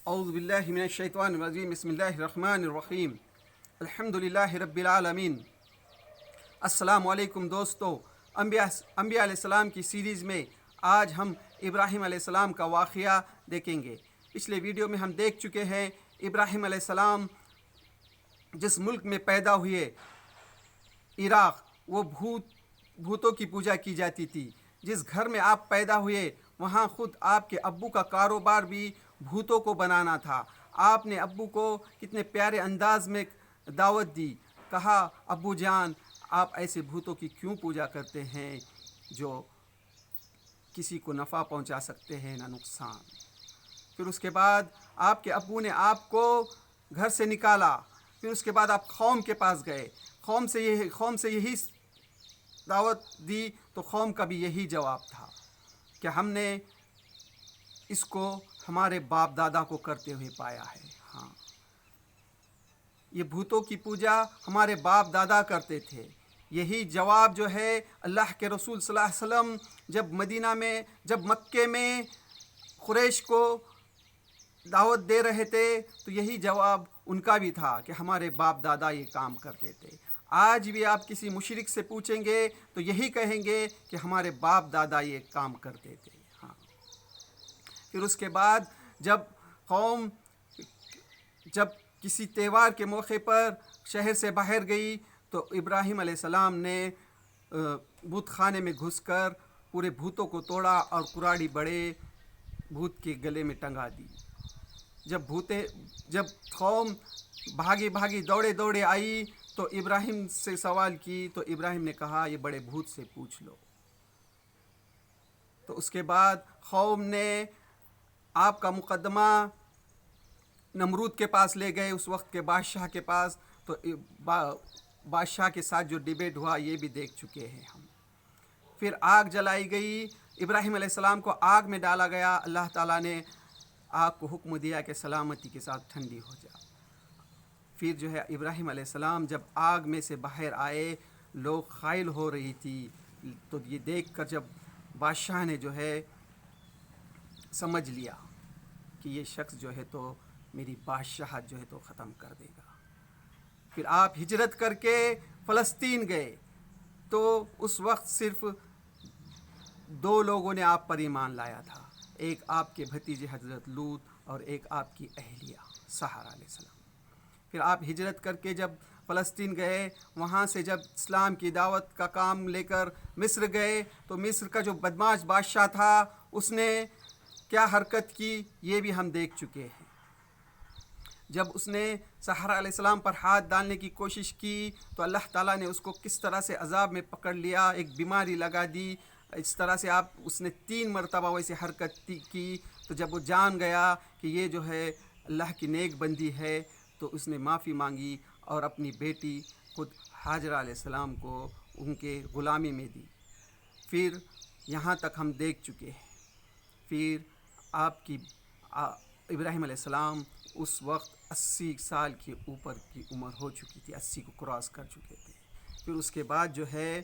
اعوذ باللہ من الشیطان الرجیم بسم اللہ الرحمن الرحیم الحمدللہ رب العالمین۔ السلام علیکم دوستو، انبیاء علیہ السلام کی سیریز میں آج ہم ابراہیم علیہ السلام کا واقعہ دیکھیں گے۔ پچھلے ویڈیو میں ہم دیکھ چکے ہیں ابراہیم علیہ السلام جس ملک میں پیدا ہوئے، عراق، وہ بھوتوں کی پوجا کی جاتی تھی۔ جس گھر میں آپ پیدا ہوئے وہاں خود آپ کے ابو کا کاروبار بھی بھوتوں کو بنانا تھا۔ آپ نے ابو کو کتنے پیارے انداز میں دعوت دی، کہا ابو جان آپ ایسے بھوتوں کی کیوں پوجا کرتے ہیں جو کسی کو نفع پہنچا سکتے ہیں نہ نقصان۔ پھر اس کے بعد آپ کے ابو نے آپ کو گھر سے نکالا۔ پھر اس کے بعد آپ قوم کے پاس گئے، قوم سے یہی دعوت دی تو قوم کا بھی یہی جواب تھا کہ ہم نے اس کو ہمارے باپ دادا کو کرتے ہوئے پایا ہے۔ ہاں، یہ بھوتوں کی پوجا ہمارے باپ دادا کرتے تھے۔ یہی جواب جو ہے اللہ کے رسول صلی اللہ علیہ وسلم جب مکے میں قریش کو دعوت دے رہے تھے تو یہی جواب ان کا بھی تھا کہ ہمارے باپ دادا یہ کام کرتے تھے۔ آج بھی آپ کسی مشرک سے پوچھیں گے تو یہی کہیں گے کہ ہمارے باپ دادا یہ کام کرتے تھے۔ ہاں، پھر اس کے بعد جب قوم کسی تہوار کے موقع پر شہر سے باہر گئی تو ابراہیم علیہ السلام نے بت خانے میں گھس کر پورے بھوتوں کو توڑا اور کراڑی بڑے بھوت کے گلے میں ٹنگا دی۔ جب قوم بھاگی دوڑے آئی تو ابراہیم سے سوال کی تو ابراہیم نے کہا یہ بڑے بھوت سے پوچھ لو۔ تو اس کے بعد قوم نے آپ کا مقدمہ نمرود کے پاس لے گئے، اس وقت کے بادشاہ کے پاس۔ تو بادشاہ کے ساتھ جو ڈیبیٹ ہوا یہ بھی دیکھ چکے ہیں ہم۔ پھر آگ جلائی گئی، ابراہیم علیہ السلام کو آگ میں ڈالا گیا۔ اللہ تعالیٰ نے آگ کو حکم دیا کہ سلامتی کے ساتھ ٹھنڈی ہو جا۔ پھر جو ہے ابراہیم علیہ السلام جب آگ میں سے باہر آئے، لوگ قائل ہو رہی تھی، تو یہ دیکھ کر جب بادشاہ نے جو ہے سمجھ لیا کہ یہ شخص جو ہے تو میری بادشاہت جو ہے تو ختم کر دے گا۔ پھر آپ ہجرت کر کے فلسطین گئے تو اس وقت صرف 2 لوگوں نے آپ پر ایمان لایا تھا، ایک آپ کے بھتیجے حضرت لوط اور ایک آپ کی اہلیہ سارہ علیہ السلام۔ پھر آپ ہجرت کر کے جب فلسطین گئے، وہاں سے جب اسلام کی دعوت کا کام لے کر مصر گئے تو مصر کا جو بدماش بادشاہ تھا اس نے کیا حرکت کی یہ بھی ہم دیکھ چکے ہیں۔ جب اس نے سارہ علیہ السلام پر ہاتھ ڈالنے کی کوشش کی تو اللہ تعالیٰ نے اس کو کس طرح سے عذاب میں پکڑ لیا، ایک بیماری لگا دی۔ اس طرح سے اس نے 3 مرتبہ ویسے حرکت کی تو جب وہ جان گیا کہ یہ جو ہے اللہ کی نیک بندی ہے تو اس نے معافی مانگی اور اپنی بیٹی خود ہاجرہ علیہ السلام کو ان کے غلامی میں دی۔ پھر یہاں تک ہم دیکھ چکے ہیں۔ پھر ابراہیم علیہ السلام اس وقت 80 سال کے اوپر کی عمر ہو چکی تھی، 80 کو کراس کر چکے تھے۔ پھر اس کے بعد جو ہے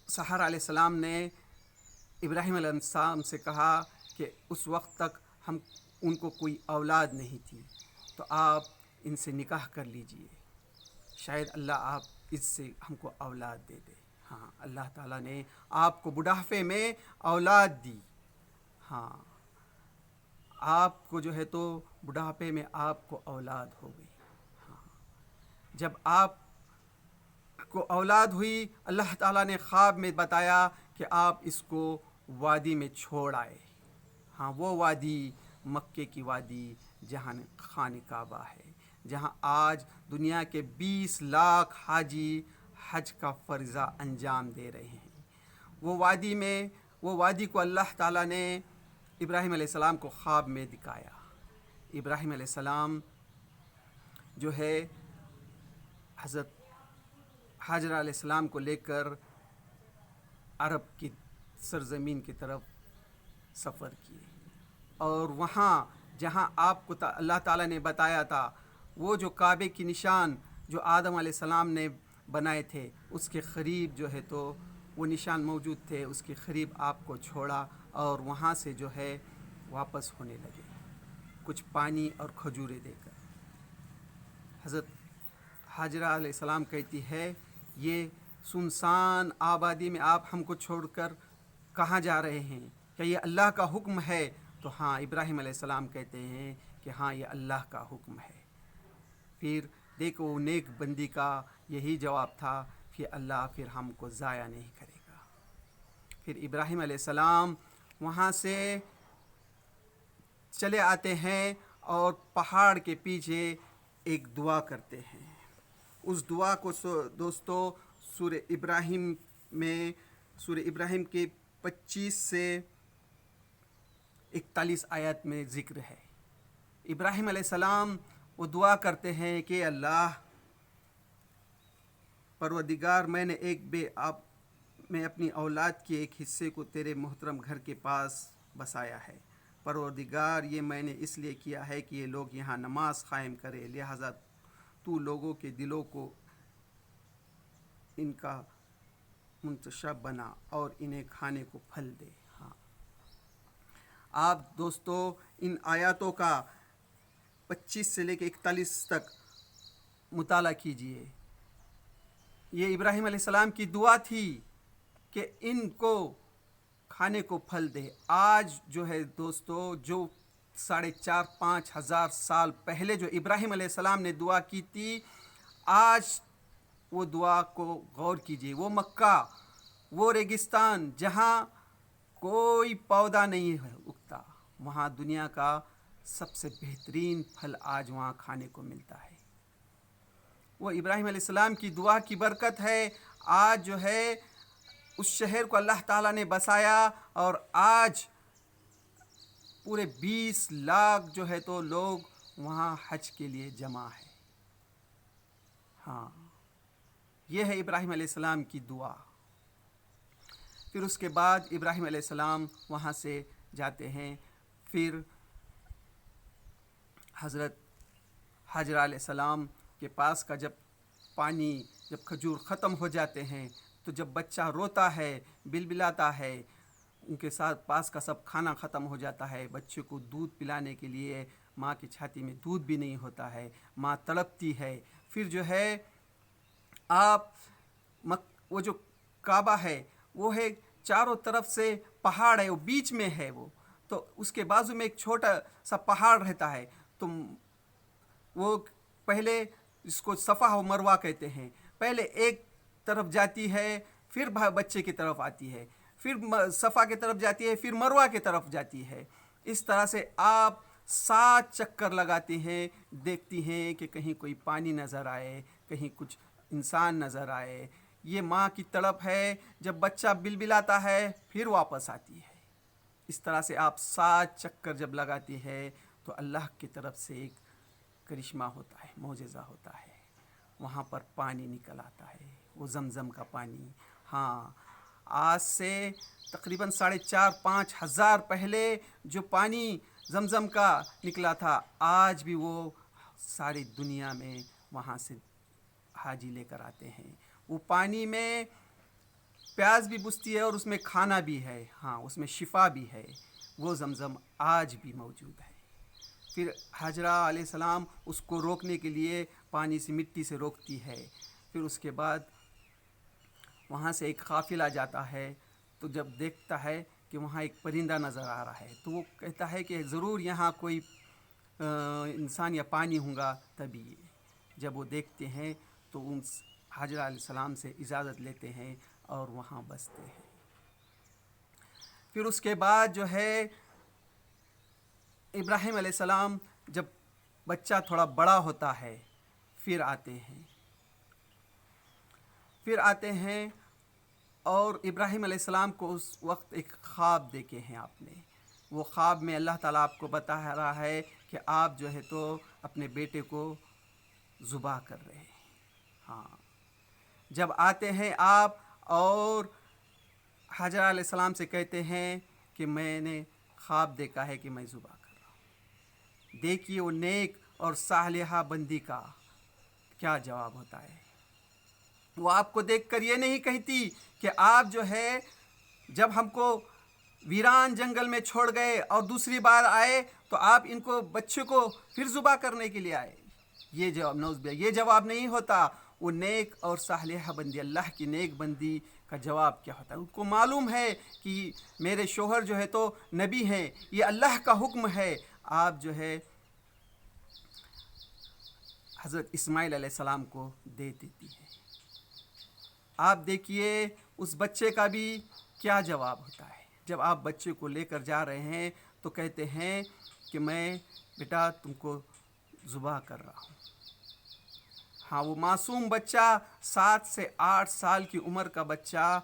سارہ علیہ السلام نے ابراہیم علیہ السلام سے کہا کہ اس وقت تک ان کو کوئی اولاد نہیں تھی تو آپ ان سے نکاح کر لیجئے، شاید اللہ آپ اس سے ہم کو اولاد دے دے۔ ہاں، اللہ تعالیٰ نے آپ کو بڑھاپے میں اولاد دی۔ ہاں، آپ کو جو ہے تو بڑھاپے میں آپ کو اولاد ہو گئی۔ ہاں، جب آپ کو اولاد ہوئی اللہ تعالیٰ نے خواب میں بتایا کہ آپ اس کو وادی میں چھوڑ آئے۔ ہاں، وہ وادی مکے کی وادی جہاں خانہ کعبہ ہے، جہاں آج دنیا کے 20 لاکھ حاجی حج کا فریضہ انجام دے رہے ہیں۔ وہ وادی کو اللہ تعالیٰ نے ابراہیم علیہ السلام کو خواب میں دکھایا۔ ابراہیم علیہ السلام جو ہے حضرت ہاجرہ علیہ السلام کو لے کر عرب کی سرزمین کی طرف سفر کیے، اور وہاں جہاں آپ کو اللہ تعالیٰ نے بتایا تھا وہ جو کعبے کی نشان جو آدم علیہ السلام نے بنائے تھے اس کے قریب جو ہے تو وہ نشان موجود تھے، اس کے قریب آپ کو چھوڑا اور وہاں سے جو ہے واپس ہونے لگے کچھ پانی اور کھجوریں دے کر۔ حضرت حاجرہ علیہ السلام کہتی ہے یہ سنسان آبادی میں آپ ہم کو چھوڑ کر کہاں جا رہے ہیں؟ کیا یہ اللہ کا حکم ہے؟ تو ہاں، ابراہیم علیہ السلام کہتے ہیں کہ ہاں یہ اللہ کا حکم ہے۔ پھر دیکھو نیک بندی کا یہی جواب تھا کہ اللہ پھر ہم کو ضائع نہیں کرے گا۔ پھر ابراہیم علیہ السلام وہاں سے چلے آتے ہیں اور پہاڑ کے پیچھے ایک دعا کرتے ہیں۔ اس دعا کو دوستو سورہ ابراہیم کے 25 سے 41 آیت میں ذکر ہے۔ ابراہیم علیہ السلام وہ دعا کرتے ہیں کہ اللہ پروردگار، میں اپنی اولاد کے ایک حصے کو تیرے محترم گھر کے پاس بسایا ہے۔ پروردگار، یہ میں نے اس لیے کیا ہے کہ یہ لوگ یہاں نماز قائم کرے، لہٰذا تو لوگوں کے دلوں کو ان کا منتشب بنا اور انہیں کھانے کو پھل دے۔ ہاں، آپ دوستو ان آیاتوں کا 25 سے لے کے 41 تک مطالعہ کیجئے۔ یہ ابراہیم علیہ السلام کی دعا تھی کہ ان کو کھانے کو پھل دے۔ آج جو ہے دوستو، جو 4,500 ہزار سال پہلے جو ابراہیم علیہ السلام نے دعا کی تھی، آج وہ دعا کو غور کیجئے۔ وہ مکہ، وہ ریگستان جہاں کوئی پودا نہیں اگتا، وہاں دنیا کا سب سے بہترین پھل آج وہاں کھانے کو ملتا ہے۔ وہ ابراہیم علیہ السلام کی دعا کی برکت ہے، آج جو ہے اس شہر کو اللہ تعالیٰ نے بسایا اور آج پورے 20 لاکھ جو ہے تو لوگ وہاں حج کے لیے جمع ہے۔ ہاں، یہ ہے ابراہیم علیہ السلام کی دعا۔ پھر اس کے بعد ابراہیم علیہ السلام وہاں سے جاتے ہیں۔ پھر حضرت حاجرہ علیہ السلام کے پاس کا جب کھجور ختم ہو جاتے ہیں تو جب بچہ روتا ہے، بلبلاتا ہے، ان کے ساتھ پاس کا سب کھانا ختم ہو جاتا ہے، بچے کو دودھ پلانے کے لیے ماں کی چھاتی میں دودھ بھی نہیں ہوتا ہے، ماں تڑپتی ہے۔ پھر جو ہے وہ جو کعبہ ہے وہ ہے چاروں طرف سے پہاڑ ہے، وہ بیچ میں ہے، وہ تو اس کے بازو میں ایک چھوٹا سا پہاڑ رہتا ہے۔ تو وہ پہلے اس کو صفا و مروہ کہتے ہیں، پہلے ایک طرف جاتی ہے، پھر بچے کی طرف آتی ہے، پھر صفا کی طرف جاتی ہے، پھر مروہ کی طرف جاتی ہے۔ اس طرح سے آپ 7 چکر لگاتے ہیں، دیکھتی ہیں کہ کہیں کوئی پانی نظر آئے، کہیں کچھ انسان نظر آئے۔ یہ ماں کی تڑپ ہے، جب بچہ بلبلاتا ہے پھر واپس آتی ہے۔ اس طرح سے آپ 7 چکر جب لگاتے ہیں تو اللہ کی طرف سے ایک کرشمہ ہوتا ہے، معجزہ ہوتا ہے، وہاں پر پانی نکل آتا ہے، وہ زمزم کا پانی۔ ہاں، آج سے تقریباً 4,500 ہزار پہلے جو پانی زمزم کا نکلا تھا، آج بھی وہ ساری دنیا میں وہاں سے حاجی لے کر آتے ہیں۔ وہ پانی میں پیاس بھی بجھتی ہے اور اس میں کھانا بھی ہے، ہاں اس میں شفا بھی ہے۔ وہ زمزم آج بھی موجود ہے۔ پھر حاجرہ علیہ السلام اس کو روکنے کے لیے پانی سے، مٹی سے روکتی ہے۔ پھر اس کے بعد وہاں سے ایک قافلہ جاتا ہے، تو جب دیکھتا ہے کہ وہاں ایک پرندہ نظر آ رہا ہے تو وہ کہتا ہے کہ ضرور یہاں کوئی انسان یا پانی ہوگا تبھی۔ جب وہ دیکھتے ہیں تو ان حاجرہ علیہ السلام سے اجازت لیتے ہیں اور وہاں بستے ہیں۔ پھر اس کے بعد جو ہے ابراہیم علیہ السلام جب بچہ تھوڑا بڑا ہوتا ہے پھر آتے ہیں اور ابراہیم علیہ السلام کو اس وقت ایک خواب دیکھے ہیں آپ نے۔ وہ خواب میں اللہ تعالیٰ آپ کو بتا رہا ہے کہ آپ جو ہے تو اپنے بیٹے کو ذبح کر رہے ہیں۔ ہاں، جب آتے ہیں آپ اور حاجرہ علیہ السلام سے کہتے ہیں کہ میں نے خواب دیکھا ہے کہ میں ذبح کر رہا ہوں، دیکھیے وہ نیک اور صالحہ بندی کا کیا جواب ہوتا ہے۔ وہ آپ کو دیکھ کر یہ نہیں کہتی کہ آپ جو ہے جب ہم کو ویران جنگل میں چھوڑ گئے اور دوسری بار آئے تو آپ ان کو بچے کو پھر ذبح کرنے کے لیے آئے؟ یہ جواب نوز باللہ یہ جواب نہیں ہوتا. وہ نیک اور صالحہ بندی، اللہ کی نیک بندی کا جواب کیا ہوتا ہے؟ ان کو معلوم ہے کہ میرے شوہر جو ہے تو نبی ہیں، یہ اللہ کا حکم ہے. آپ جو ہے حضرت اسماعیل علیہ السلام کو دے دیتی ہے. آپ دیکھیے اس بچے کا بھی کیا جواب ہوتا ہے. جب آپ بچے کو لے کر جا رہے ہیں تو کہتے ہیں کہ میں بیٹا تم کو ذبح کر رہا ہوں. ہاں وہ معصوم بچہ 7 سے 8 سال کی عمر کا بچہ،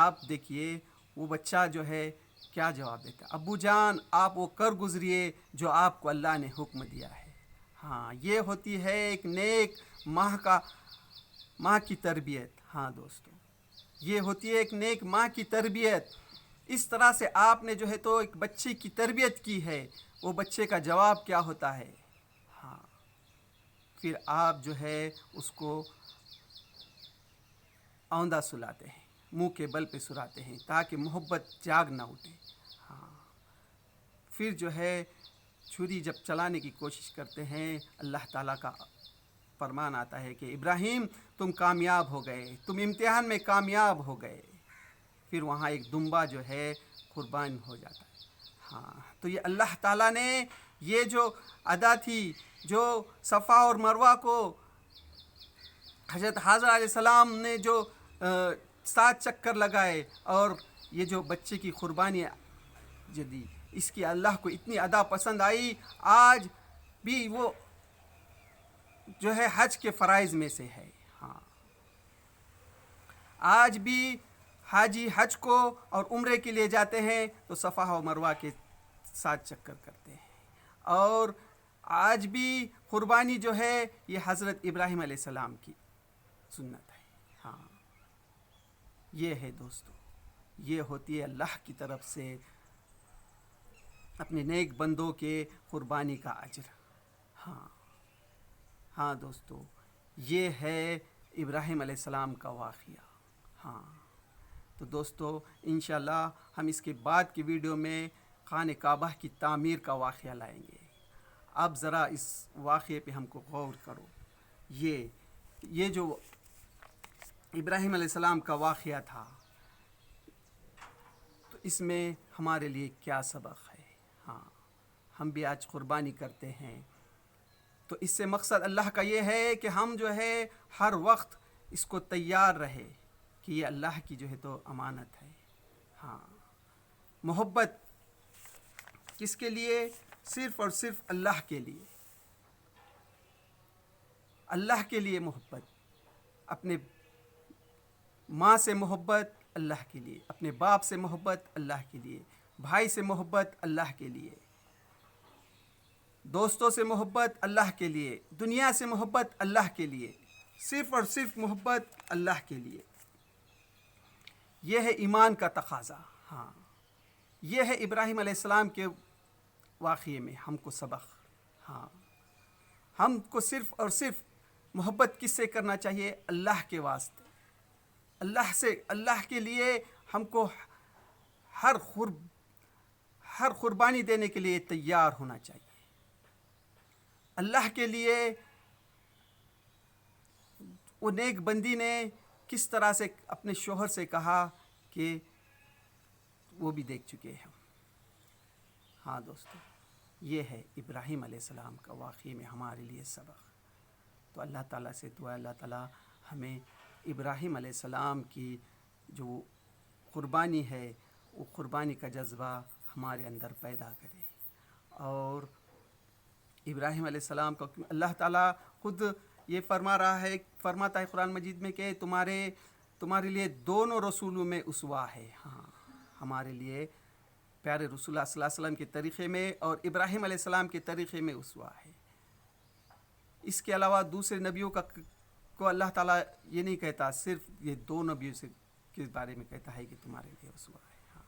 آپ دیکھیے وہ بچہ جو ہے کیا جواب دیتا ہے؟ ابو جان آپ وہ کر گزریے جو آپ کو اللہ نے حکم دیا ہے. ہاں یہ ہوتی ہے ایک نیک ماں کی تربیت. ہاں دوستو یہ ہوتی ہے ایک نیک ماں کی تربیت. اس طرح سے آپ نے جو ہے تو ایک بچے کی تربیت کی ہے. وہ بچے کا جواب کیا ہوتا ہے؟ ہاں پھر آپ جو ہے اس کو اوندھا سلاتے ہیں، منہ کے بل پہ سلاتے ہیں تاکہ محبت جاگ نہ اٹھے. ہاں پھر جو ہے چھری جب چلانے کی کوشش کرتے ہیں، اللہ تعالیٰ کا فرمان آتا ہے کہ ابراہیم تم کامیاب ہو گئے، تم امتحان میں کامیاب ہو گئے. پھر وہاں ایک دمبا جو ہے قربان ہو جاتا ہے. ہاں تو یہ اللہ تعالیٰ نے یہ جو ادا تھی، جو صفا اور مروہ کو حضرت حاضر علیہ السلام نے جو 7 چکر لگائے اور یہ جو بچے کی قربانی جو دی، اس کی اللہ کو اتنی ادا پسند آئی. آج بھی وہ جو ہے حج کے فرائض میں سے ہے. ہاں آج بھی حاجی حج کو اور عمرے کے لیے جاتے ہیں تو صفا و مروہ کے 7 چکر کرتے ہیں. اور آج بھی قربانی جو ہے یہ حضرت ابراہیم علیہ السلام کی سنت ہے. ہاں یہ ہے دوستو، یہ ہوتی ہے اللہ کی طرف سے اپنے نیک بندوں کے قربانی کا اجر. ہاں دوستو یہ ہے ابراہیم علیہ السلام کا واقعہ. ہاں تو دوستو انشاءاللہ ہم اس کے بعد کی ویڈیو میں خانہ کعبہ کی تعمیر کا واقعہ لائیں گے. اب ذرا اس واقعے پہ ہم کو غور کرو. یہ جو ابراہیم علیہ السلام کا واقعہ تھا تو اس میں ہمارے لیے کیا سبق ہے؟ ہاں ہم بھی آج قربانی کرتے ہیں تو اس سے مقصد اللہ کا یہ ہے کہ ہم جو ہے ہر وقت اس کو تیار رہے کہ یہ اللہ کی جو ہے تو امانت ہے. ہاں محبت کس کے لیے؟ صرف اور صرف اللہ کے لیے. اللہ کے لیے محبت، اپنے ماں سے محبت اللہ کے لیے، اپنے باپ سے محبت اللہ کے لیے، بھائی سے محبت اللہ کے لیے، دوستوں سے محبت اللہ کے لیے، دنیا سے محبت اللہ کے لیے، صرف اور صرف محبت اللہ کے لیے. یہ ہے ایمان کا تقاضا. ہاں یہ ہے ابراہیم علیہ السلام کے واقعے میں ہم کو سبق. ہاں ہم کو صرف اور صرف محبت کس سے کرنا چاہیے؟ اللہ کے واسطے، اللہ سے، اللہ کے لیے ہم کو ہر قربانی دینے کے لیے تیار ہونا چاہیے. اللہ کے لیے وہ نیک بندی نے کس طرح سے اپنے شوہر سے کہا کہ وہ بھی دیکھ چکے ہیں. ہاں دوستو یہ ہے ابراہیم علیہ السلام کا واقعی میں ہمارے لیے سبق. تو اللہ تعالیٰ سے دعا اللہ تعالیٰ ہمیں ابراہیم علیہ السلام کی جو قربانی ہے وہ قربانی کا جذبہ ہمارے اندر پیدا کرے. اور ابراہیم علیہ السلام کا اللہ تعالیٰ خود یہ فرماتا ہے قرآن مجید میں کہ تمہارے لیے دونوں رسولوں میں اسوہ ہے. ہاں ہمارے لیے پیارے رسول اللہ صلی اللہ علیہ وسلم کے طریقے میں اور ابراہیم علیہ السلام کے طریقے میں اسوہ ہے. اس کے علاوہ دوسرے نبیوں کو اللہ تعالیٰ یہ نہیں کہتا، صرف یہ 2 نبیوں کے بارے میں کہتا ہے کہ تمہارے لیے اسوہ ہے. ہاں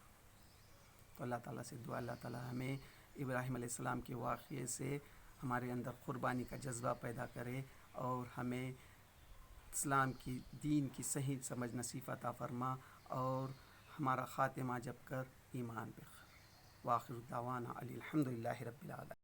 تو اللہ تعالیٰ سے دعا اللہ تعالیٰ ہمیں ابراہیم علیہ السلام کے واقعے سے ہمارے اندر قربانی کا جذبہ پیدا کرے اور ہمیں اسلام دین کی صحیح سمجھ نصیب عطا فرما اور ہمارا خاتمہ جب ایمان پہ. واخر دعوانا الحمدللہ رب العالمین.